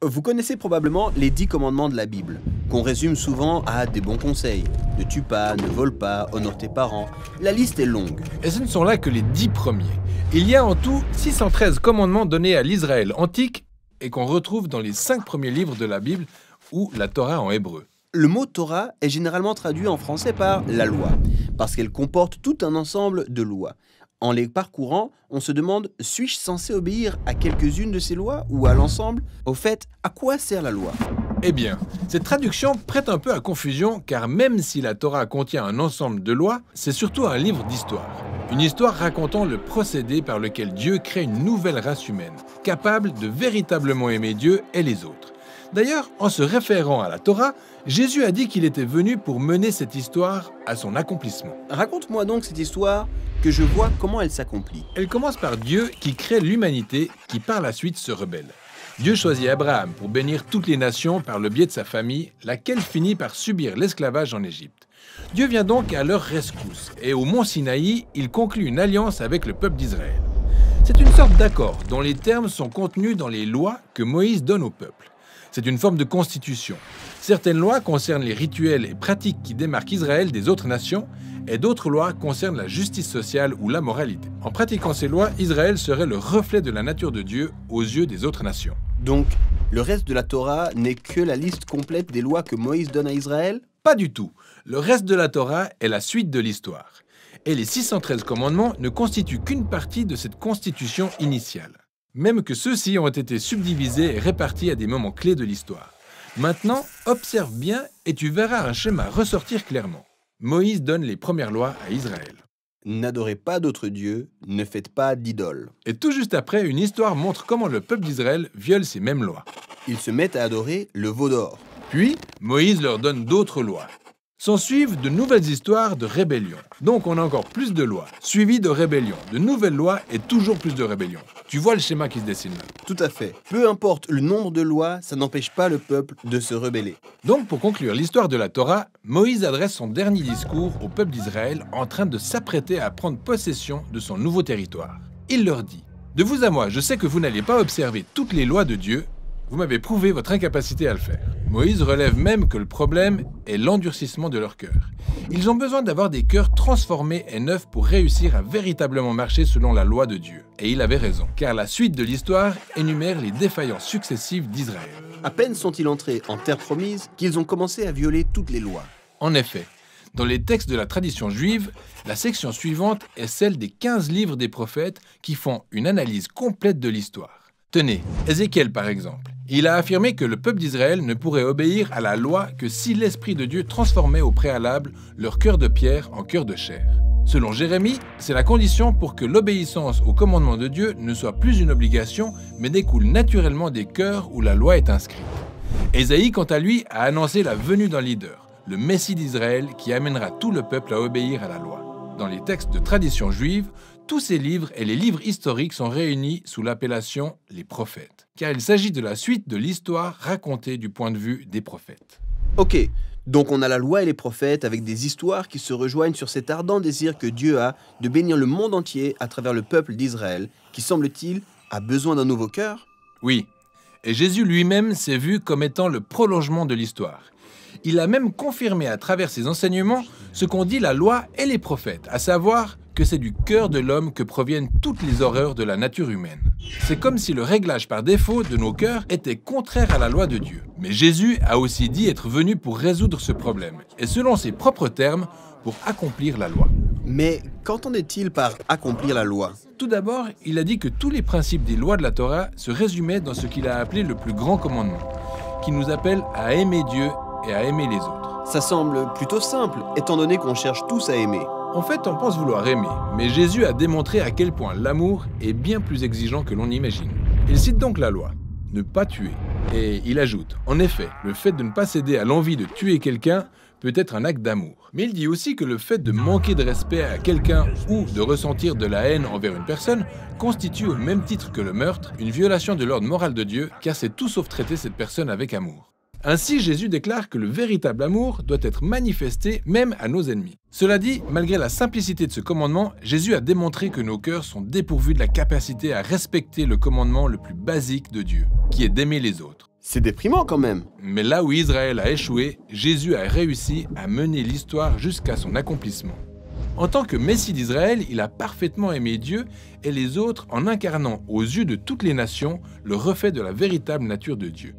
Vous connaissez probablement les 10 commandements de la Bible, qu'on résume souvent à des bons conseils. Ne tue pas, ne vole pas, honore tes parents. La liste est longue. Et ce ne sont là que les 10 premiers. Il y a en tout 613 commandements donnés à l'Israël antique et qu'on retrouve dans les 5 premiers livres de la Bible ou la Torah en hébreu. Le mot Torah est généralement traduit en français par la loi, parce qu'elle comporte tout un ensemble de lois. En les parcourant, on se demande, suis-je censé obéir à quelques-unes de ces lois ou à l'ensemble? Au fait, à quoi sert la loi? Eh bien, cette traduction prête un peu à confusion car même si la Torah contient un ensemble de lois, c'est surtout un livre d'histoire. Une histoire racontant le procédé par lequel Dieu crée une nouvelle race humaine, capable de véritablement aimer Dieu et les autres. D'ailleurs, en se référant à la Torah, Jésus a dit qu'il était venu pour mener cette histoire à son accomplissement. Raconte-moi donc cette histoire, que je vois comment elle s'accomplit. Elle commence par Dieu qui crée l'humanité, qui par la suite se rebelle. Dieu choisit Abraham pour bénir toutes les nations par le biais de sa famille, laquelle finit par subir l'esclavage en Égypte. Dieu vient donc à leur rescousse, et au mont Sinaï, il conclut une alliance avec le peuple d'Israël. C'est une sorte d'accord dont les termes sont contenus dans les lois que Moïse donne au peuple. C'est une forme de constitution. Certaines lois concernent les rituels et pratiques qui démarquent Israël des autres nations, et d'autres lois concernent la justice sociale ou la moralité. En pratiquant ces lois, Israël serait le reflet de la nature de Dieu aux yeux des autres nations. Donc, le reste de la Torah n'est que la liste complète des lois que Moïse donne à Israël? Pas du tout. Le reste de la Torah est la suite de l'histoire. Et les 613 commandements ne constituent qu'une partie de cette constitution initiale. Même que ceux-ci ont été subdivisés et répartis à des moments clés de l'histoire. Maintenant, observe bien et tu verras un schéma ressortir clairement. Moïse donne les premières lois à Israël. N'adorez pas d'autres dieux, ne faites pas d'idoles. Et tout juste après, une histoire montre comment le peuple d'Israël viole ces mêmes lois. Ils se mettent à adorer le veau d'or. Puis, Moïse leur donne d'autres lois. S'ensuivent de nouvelles histoires de rébellion. Donc on a encore plus de lois, suivies de rébellions, de nouvelles lois et toujours plus de rébellions. Tu vois le schéma qui se dessine là? Tout à fait. Peu importe le nombre de lois, ça n'empêche pas le peuple de se rebeller. Donc pour conclure l'histoire de la Torah, Moïse adresse son dernier discours au peuple d'Israël en train de s'apprêter à prendre possession de son nouveau territoire. Il leur dit « De vous à moi, je sais que vous n'allez pas observer toutes les lois de Dieu, vous m'avez prouvé votre incapacité à le faire. » Moïse relève même que le problème est l'endurcissement de leur cœur. Ils ont besoin d'avoir des cœurs transformés et neufs pour réussir à véritablement marcher selon la loi de Dieu. Et il avait raison, car la suite de l'histoire énumère les défaillances successives d'Israël. À peine sont-ils entrés en terre promise qu'ils ont commencé à violer toutes les lois. En effet, dans les textes de la tradition juive, la section suivante est celle des 15 livres des prophètes qui font une analyse complète de l'histoire. Tenez, Ézéchiel par exemple. Il a affirmé que le peuple d'Israël ne pourrait obéir à la loi que si l'Esprit de Dieu transformait au préalable leur cœur de pierre en cœur de chair. Selon Jérémie, c'est la condition pour que l'obéissance au commandement de Dieu ne soit plus une obligation, mais découle naturellement des cœurs où la loi est inscrite. Ésaïe, quant à lui, a annoncé la venue d'un leader, le Messie d'Israël, qui amènera tout le peuple à obéir à la loi. Dans les textes de tradition juive, tous ces livres et les livres historiques sont réunis sous l'appellation « les prophètes », car il s'agit de la suite de l'histoire racontée du point de vue des prophètes. Ok, donc on a la loi et les prophètes avec des histoires qui se rejoignent sur cet ardent désir que Dieu a de bénir le monde entier à travers le peuple d'Israël, qui semble-t-il a besoin d'un nouveau cœur? Oui, et Jésus lui-même s'est vu comme étant le prolongement de l'histoire. Il a même confirmé à travers ses enseignements ce qu'ont dit la loi et les prophètes, à savoir que c'est du cœur de l'homme que proviennent toutes les horreurs de la nature humaine. C'est comme si le réglage par défaut de nos cœurs était contraire à la loi de Dieu. Mais Jésus a aussi dit être venu pour résoudre ce problème, et selon ses propres termes, pour accomplir la loi. Mais qu'entendait-il par accomplir la loi? Tout d'abord, il a dit que tous les principes des lois de la Torah se résumaient dans ce qu'il a appelé le plus grand commandement, qui nous appelle à aimer Dieu et à aimer les autres. Ça semble plutôt simple, étant donné qu'on cherche tous à aimer. En fait, on pense vouloir aimer, mais Jésus a démontré à quel point l'amour est bien plus exigeant que l'on imagine. Il cite donc la loi, ne pas tuer. Et il ajoute, en effet, le fait de ne pas céder à l'envie de tuer quelqu'un peut être un acte d'amour. Mais il dit aussi que le fait de manquer de respect à quelqu'un ou de ressentir de la haine envers une personne constitue au même titre que le meurtre une violation de l'ordre moral de Dieu, car c'est tout sauf traiter cette personne avec amour. Ainsi, Jésus déclare que le véritable amour doit être manifesté même à nos ennemis. Cela dit, malgré la simplicité de ce commandement, Jésus a démontré que nos cœurs sont dépourvus de la capacité à respecter le commandement le plus basique de Dieu, qui est d'aimer les autres. C'est déprimant quand même. Mais là où Israël a échoué, Jésus a réussi à mener l'histoire jusqu'à son accomplissement. En tant que Messie d'Israël, il a parfaitement aimé Dieu et les autres en incarnant aux yeux de toutes les nations le reflet de la véritable nature de Dieu.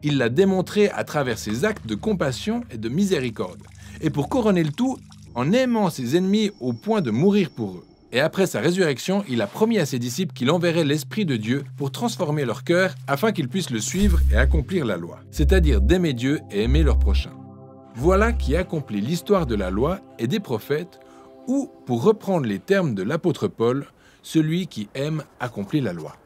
Il l'a démontré à travers ses actes de compassion et de miséricorde. Et pour couronner le tout, en aimant ses ennemis au point de mourir pour eux. Et après sa résurrection, il a promis à ses disciples qu'il enverrait l'Esprit de Dieu pour transformer leur cœur afin qu'ils puissent le suivre et accomplir la loi, c'est-à-dire d'aimer Dieu et aimer leur prochain. Voilà qui accomplit l'histoire de la loi et des prophètes, ou, pour reprendre les termes de l'apôtre Paul, celui qui aime accomplit la loi.